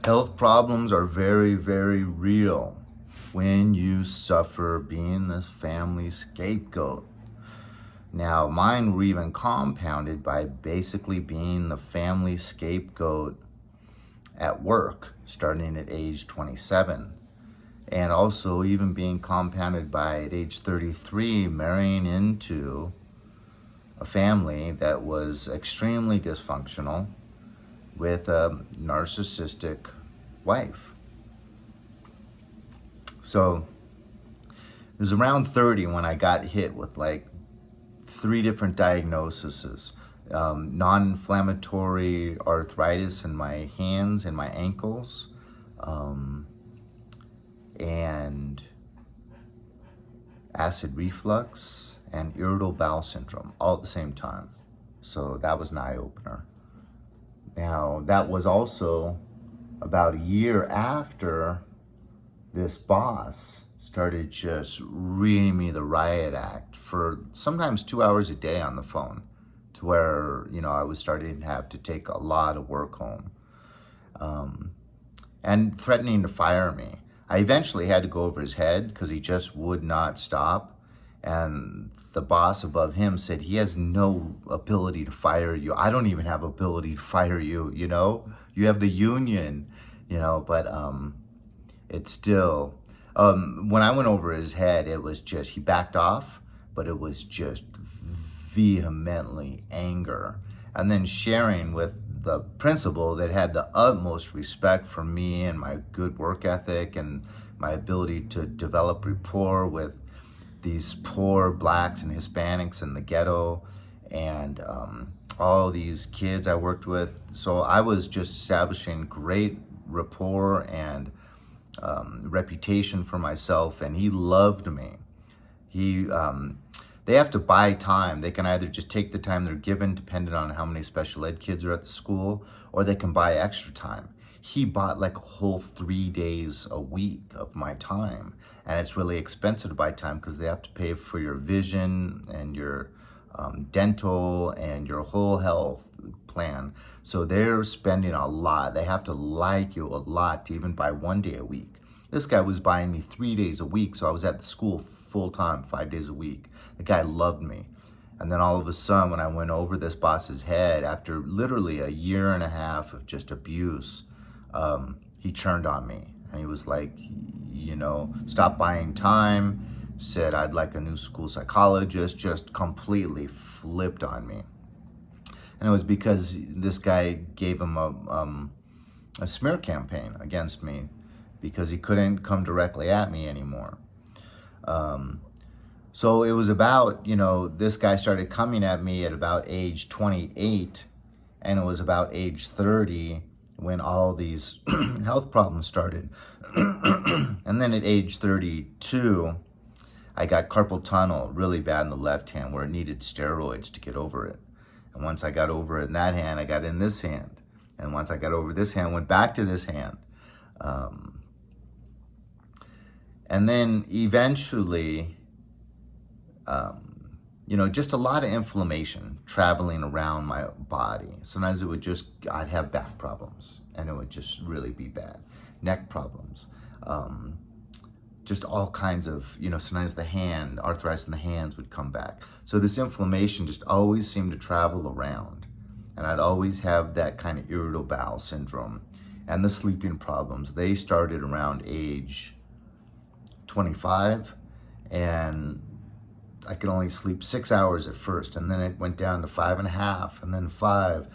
Health problems are very, very real when you suffer being this family scapegoat. Now, mine were even compounded by basically being the family scapegoat at work, starting at age 27. And also even being compounded by at age 33, marrying into a family that was extremely dysfunctional with a narcissistic wife. So it was around 30 when I got hit with like 3 different diagnoses. Non-inflammatory arthritis in my hands and my ankles, and acid reflux and irritable bowel syndrome all at the same time. So that was an eye-opener. Now, that was also about a year after this boss started just reading me the riot act for sometimes 2 hours a day on the phone, to where, I was starting to have to take a lot of work home, and threatening to fire me. I eventually had to go over his head because he just would not stop. And the boss above him said, he has no ability to fire you. I don't even have ability to fire you, You have the union, but it's still, when I went over his head, it was just, he backed off, but it was just vehemently anger. And then sharing with the principal that had the utmost respect for me and my good work ethic and my ability to develop rapport with these poor blacks and Hispanics in the ghetto, and all these kids I worked with. So I was just establishing great rapport and reputation for myself, and he loved me. They have to buy time. They can either just take the time they're given, depending on how many special ed kids are at the school, or they can buy extra time. He bought like a whole 3 days a week of my time. And it's really expensive to buy time because they have to pay for your vision and your dental and your whole health plan. So they're spending a lot. They have to like you a lot to even buy 1 day a week. This guy was buying me 3 days a week, so I was at the school full time, 5 days a week. The guy loved me. And then all of a sudden, when I went over this boss's head, after literally a year and a half of just abuse, he turned on me. And he was like, stop buying time, said I'd like a new school psychologist, just completely flipped on me. And it was because this guy gave him a smear campaign against me because he couldn't come directly at me anymore. So it was about, this guy started coming at me at about age 28, and it was about age 30 when all these health problems started. And then at age 32, I got carpal tunnel really bad in the left hand where it needed steroids to get over it. And once I got over it in that hand, I got in this hand. And once I got over this hand, went back to this hand. And then eventually, just a lot of inflammation traveling around my body. Sometimes I'd have back problems and it would just really be bad. Neck problems, just all kinds of, sometimes arthritis in the hands would come back. So this inflammation just always seemed to travel around. And I'd always have that kind of irritable bowel syndrome. And the sleeping problems, they started around age 25, and I could only sleep 6 hours at first, and then it went down to 5.5, and then 5.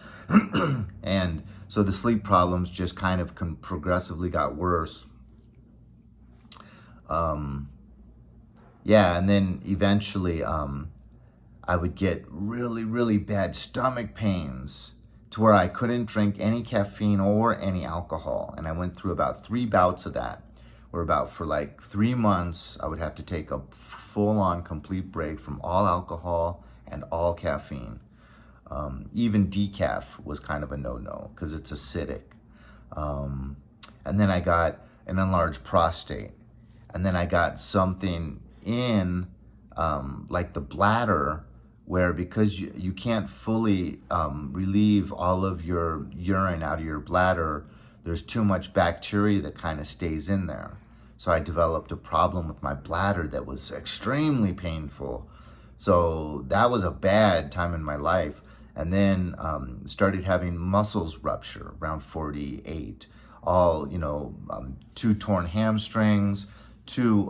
And so the sleep problems just kind of progressively got worse. And then eventually I would get really, really bad stomach pains to where I couldn't drink any caffeine or any alcohol. And I went through about 3 bouts of that. For like 3 months, I would have to take a full-on complete break from all alcohol and all caffeine. Even decaf was kind of a no-no because it's acidic. And then I got an enlarged prostate. And then I got something in like the bladder, where because you can't fully relieve all of your urine out of your bladder there's too much bacteria that kind of stays in there. So I developed a problem with my bladder that was extremely painful. So that was a bad time in my life. And then started having muscles rupture around 48. All, 2 torn hamstrings, 2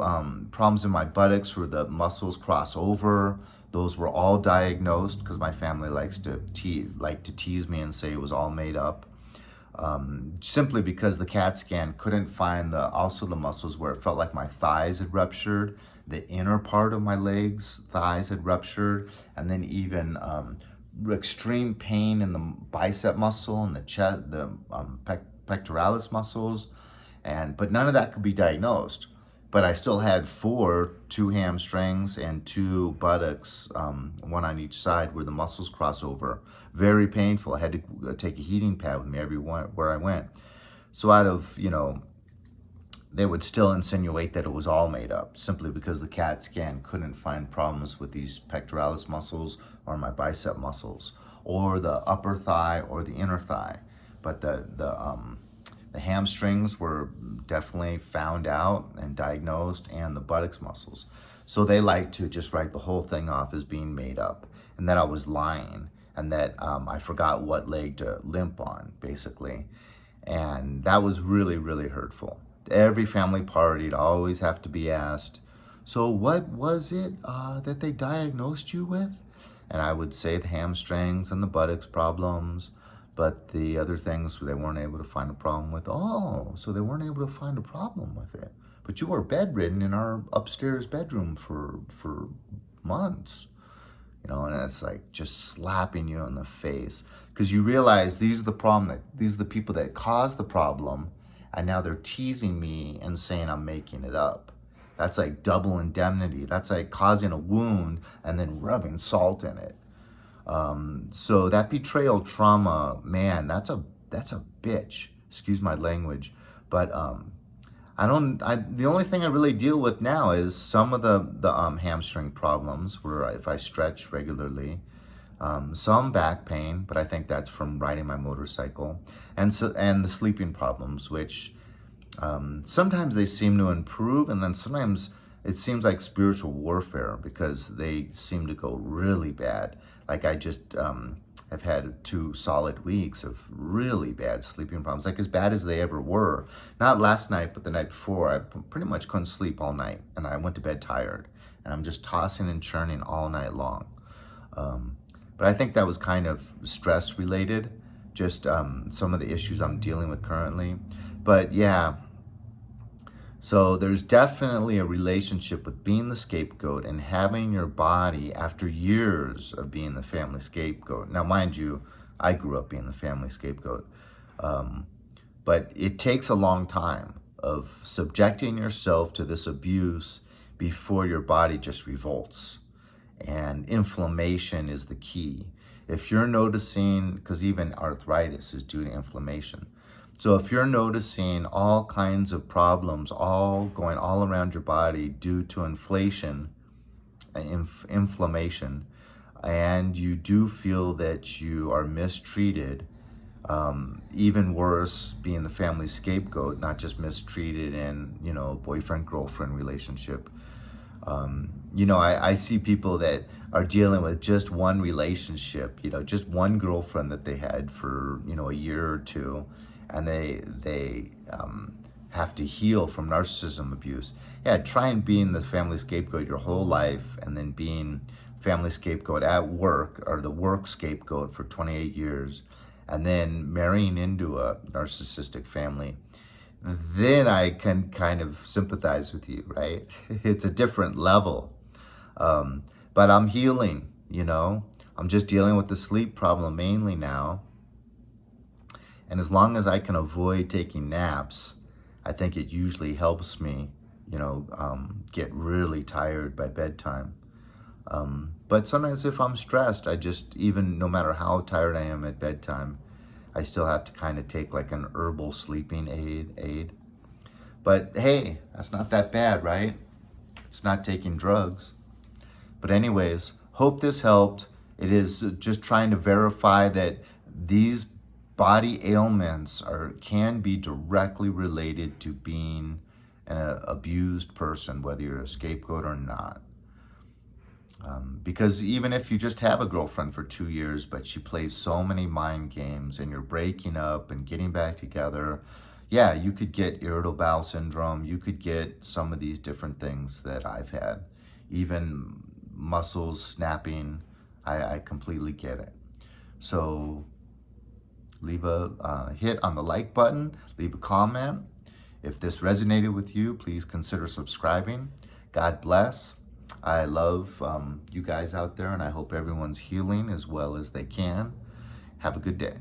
problems in my buttocks where the muscles cross over. Those were all diagnosed because my family likes to tease me and say it was all made up. Simply because the CAT scan couldn't find the muscles where it felt like my thighs had ruptured, the inner part of my legs, thighs had ruptured, and then even extreme pain in the bicep muscle and the chest, the pectoralis muscles, but none of that could be diagnosed. But I still had 2 hamstrings and 2 buttocks, one on each side where the muscles cross over. Very painful. I had to take a heating pad with me everywhere I went. So they would still insinuate that it was all made up simply because the CAT scan couldn't find problems with these pectoralis muscles or my bicep muscles or the upper thigh or the inner thigh. But the hamstrings were definitely found out and diagnosed, and the buttocks muscles. So they like to just write the whole thing off as being made up, and that I was lying, and that I forgot what leg to limp on, basically. And that was really, really hurtful. Every family party, it'd always have to be asked, so what was it that they diagnosed you with? And I would say the hamstrings and the buttocks problems, but the other things they weren't able to find a problem with. Oh, so they weren't able to find a problem with it. But you were bedridden in our upstairs bedroom for months. And it's like just slapping you in the face. Because you realize these are the people that caused the problem, and now they're teasing me and saying I'm making it up. That's like double indemnity. That's like causing a wound and then rubbing salt in it. So that betrayal trauma, man, that's a bitch. Excuse my language, but the only thing I really deal with now is some of the hamstring problems where if I stretch regularly, some back pain, but I think that's from riding my motorcycle, and the sleeping problems, which sometimes they seem to improve, and then sometimes it seems like spiritual warfare because they seem to go really bad. Like I just have had 2 solid weeks of really bad sleeping problems, like as bad as they ever were. Not last night, but the night before, I pretty much couldn't sleep all night, and I went to bed tired, and I'm just tossing and churning all night long. But I think that was kind of stress related, just some of the issues I'm dealing with currently. But yeah, so there's definitely a relationship with being the scapegoat and having your body, after years of being the family scapegoat. Now, mind you, I grew up being the family scapegoat. But it takes a long time of subjecting yourself to this abuse before your body just revolts. And inflammation is the key. If you're noticing, because even arthritis is due to inflammation. So if you're noticing all kinds of problems all going all around your body due to inflation, inflammation, and you do feel that you are mistreated, even worse, being the family scapegoat, not just mistreated in, boyfriend-girlfriend relationship. I see people that are dealing with just one relationship, just one girlfriend that they had for, a year or 2, and they have to heal from narcissism abuse. Yeah, try and being the family scapegoat your whole life, and then being family scapegoat at work, or the work scapegoat for 28 years, and then marrying into a narcissistic family. Then I can kind of sympathize with you, right? It's a different level. But I'm healing, I'm just dealing with the sleep problem mainly now. And as long as I can avoid taking naps, I think it usually helps me, get really tired by bedtime. But sometimes if I'm stressed, I just, even no matter how tired I am at bedtime, I still have to kind of take like an herbal sleeping aid. But hey, that's not that bad, right? It's not taking drugs. But anyways, hope this helped. It is just trying to verify that these Body ailments can be directly related to being an abused person, whether you're a scapegoat or not. Because even if you just have a girlfriend for 2 years, but she plays so many mind games and you're breaking up and getting back together, yeah, you could get irritable bowel syndrome. You could get some of these different things that I've had, even muscles snapping. I completely get it. So leave a hit on the like button, leave a comment. If this resonated with you, please consider subscribing. God bless. I love you guys out there, and I hope everyone's healing as well as they can. Have a good day.